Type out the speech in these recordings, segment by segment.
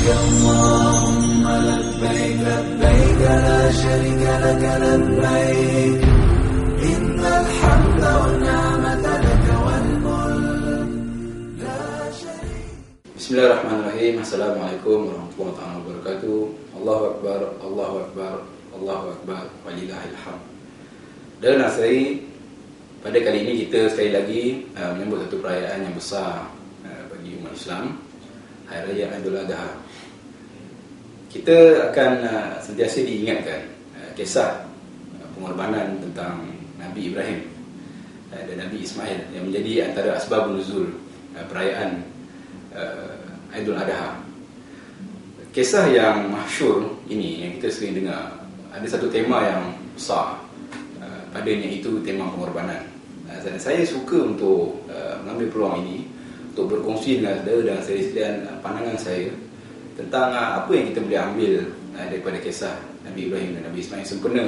لبيك اللهم لبيك لبيك لا شريك لك لبيك إن الحمد والنعمة لك والملك لا شريك. Bismillahirrahmanirrahim. Assalamualaikum warahmatullahi wabarakatuh. Allahu Akbar, Allahu Akbar, Allahu Akbar, walillahil hamd. Dan nasri, pada kali ini kita sekali lagi menyambut satu perayaan yang besar bagi umat Islam, Hari Raya Aidul Adha. Kita akan sentiasa diingatkan kisah pengorbanan tentang Nabi Ibrahim dan Nabi Ismail yang menjadi antara asbab nuzul perayaan Aidul Adha. Kisah yang masyhur ini yang kita sering dengar, ada satu tema yang besar padanya, itu tema pengorbanan. Dan saya suka untuk mengambil peluang ini untuk berkongsi dengan saudara dan saya sekalian pandangan saya tentang apa yang kita boleh ambil daripada kisah Nabi Ibrahim dan Nabi Ismail sempena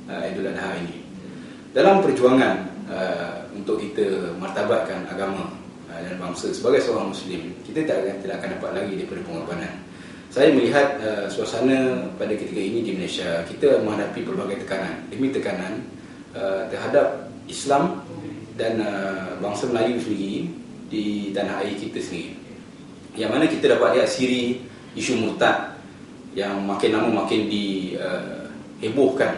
Aidul Adha ini. Dalam perjuangan untuk kita martabatkan agama dan bangsa sebagai seorang Muslim, kita tidak akan dapat lagi daripada pengorbanan. Saya melihat suasana pada ketika ini di Malaysia, kita menghadapi pelbagai tekanan demi tekanan terhadap Islam dan bangsa Melayu sendiri di tanah air kita sendiri. Yang mana kita dapat lihat siri isu murtad yang makin lama makin dihebohkan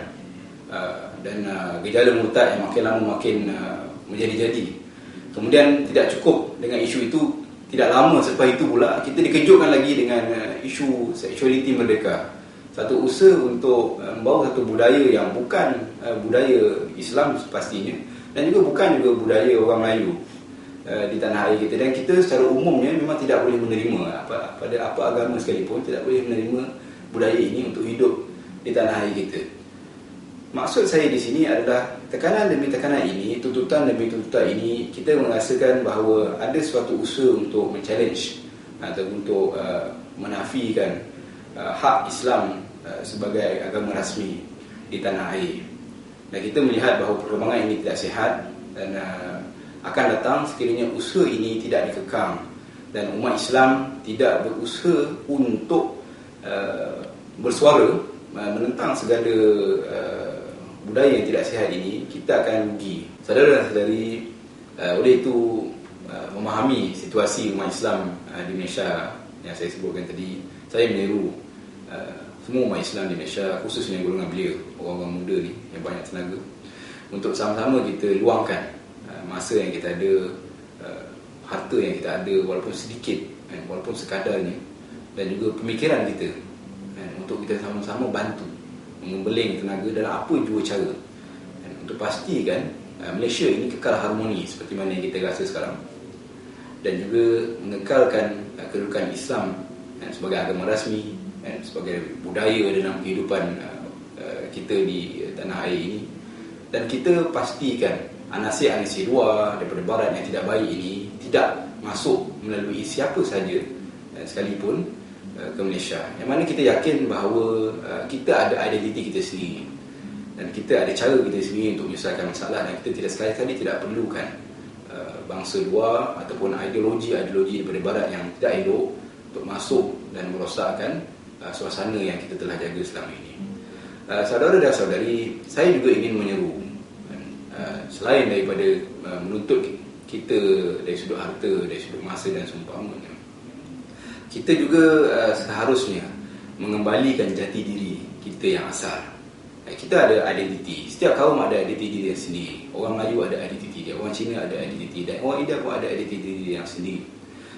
dan gejala murtad yang makin lama makin menjadi-jadi. Kemudian tidak cukup dengan isu itu, tidak lama selepas itu pula kita dikejutkan lagi dengan isu seksualiti merdeka. Satu usaha untuk membawa satu budaya yang bukan budaya Islam pastinya, dan juga bukan juga budaya orang Melayu di tanah air kita. Dan kita secara umumnya memang tidak boleh menerima pada apa agama sekalipun, tidak boleh menerima budaya ini untuk hidup di tanah air kita. Maksud saya di sini adalah tekanan demi tekanan ini, tuntutan demi tuntutan ini, kita merasakan bahawa ada suatu usaha untuk men-challenge atau untuk menafikan hak Islam sebagai agama rasmi di tanah air. Dan kita melihat bahawa perkembangan ini tidak sihat dan akan datang sekiranya usaha ini tidak dikekang dan umat Islam tidak berusaha untuk bersuara menentang segala budaya yang tidak sihat ini, kita akan rugi. Saudara dan saudari, oleh itu memahami situasi umat Islam di Malaysia yang saya sebutkan tadi, saya menyeru semua umat Islam di Malaysia, khususnya golongan belia, orang-orang muda ni yang banyak tenaga, untuk sama-sama kita luangkan masa yang kita ada, harta yang kita ada, walaupun sedikit, walaupun sekadarnya, dan juga pemikiran kita, untuk kita sama-sama bantu membeling tenaga dalam apa jua cara untuk pastikan Malaysia ini kekal harmoni seperti mana yang kita rasa sekarang, dan juga mengekalkan kedudukan Islam sebagai agama rasmi, sebagai budaya dalam kehidupan kita di tanah air ini. Dan kita pastikan anasir-anasir luar daripada barat yang tidak baik ini tidak masuk melalui siapa saja sekalipun ke Malaysia. Yang mana kita yakin bahawa kita ada identiti kita sendiri dan kita ada cara kita sendiri untuk menyelesaikan masalah, dan kita tidak sekali-kali tidak perlukan bangsa luar ataupun ideologi daripada barat yang tidak elok untuk masuk dan merosakkan suasana yang kita telah jaga selama ini. Saudara dan saudari, saya juga ingin menyeru, selain daripada menuntut kita dari sudut harta, dari sudut masa dan seumpamanya, kita juga seharusnya mengembalikan jati diri kita yang asal. Kita ada identiti, setiap kaum ada identiti diri yang sendiri. Orang Melayu ada identiti dia, orang Cina ada identiti, dan orang India pun ada identiti diri yang sendiri.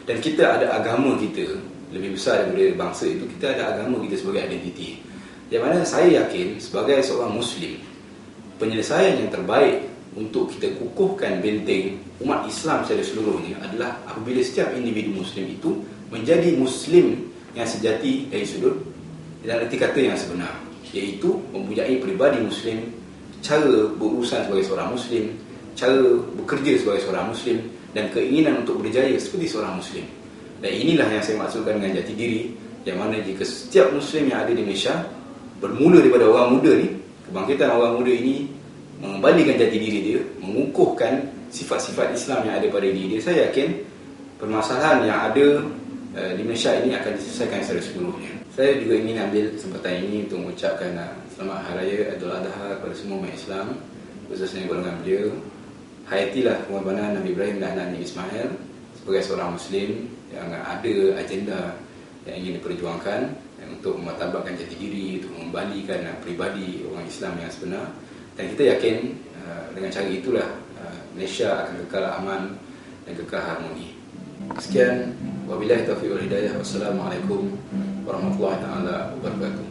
Dan kita ada agama kita, lebih besar daripada bangsa itu, kita ada agama kita sebagai identiti. Yang mana saya yakin sebagai seorang Muslim, penyelesaian yang terbaik untuk kita kukuhkan benteng umat Islam secara seluruhnya adalah apabila setiap individu Muslim itu menjadi Muslim yang sejati dari sudut dan erti kata yang sebenar, iaitu mempunyai peribadi Muslim, cara berurusan sebagai seorang Muslim, cara bekerja sebagai seorang Muslim, dan keinginan untuk berjaya seperti seorang Muslim. Dan inilah yang saya maksudkan dengan jati diri, yang mana jika setiap Muslim yang ada di Malaysia bermula daripada orang muda ni, kebangkitan orang muda ini mengembalikan jati diri dia, mengukuhkan sifat-sifat Islam yang ada pada diri dia, saya yakin permasalahan yang ada di Malaysia ini akan diselesaikan secara sepenuhnya. Saya juga ingin ambil kesempatan ini untuk mengucapkan selamat Hari Raya Aidil Adha kepada semua umat Islam, khususnya golongan beliau. Hayatilah pengorbanan Nabi Ibrahim dan Nabi Ismail sebagai seorang Muslim yang ada agenda yang ingin diperjuangkan untuk memartabatkan jati diri, untuk membalikan peribadi orang Islam yang sebenar. Dan kita yakin dengan cara itulah Malaysia akan kekal aman dan kekal harmoni. Sekian, wabillahi taufiq wal hidayah. Wassalamualaikum warahmatullahi taala wabarakatuh.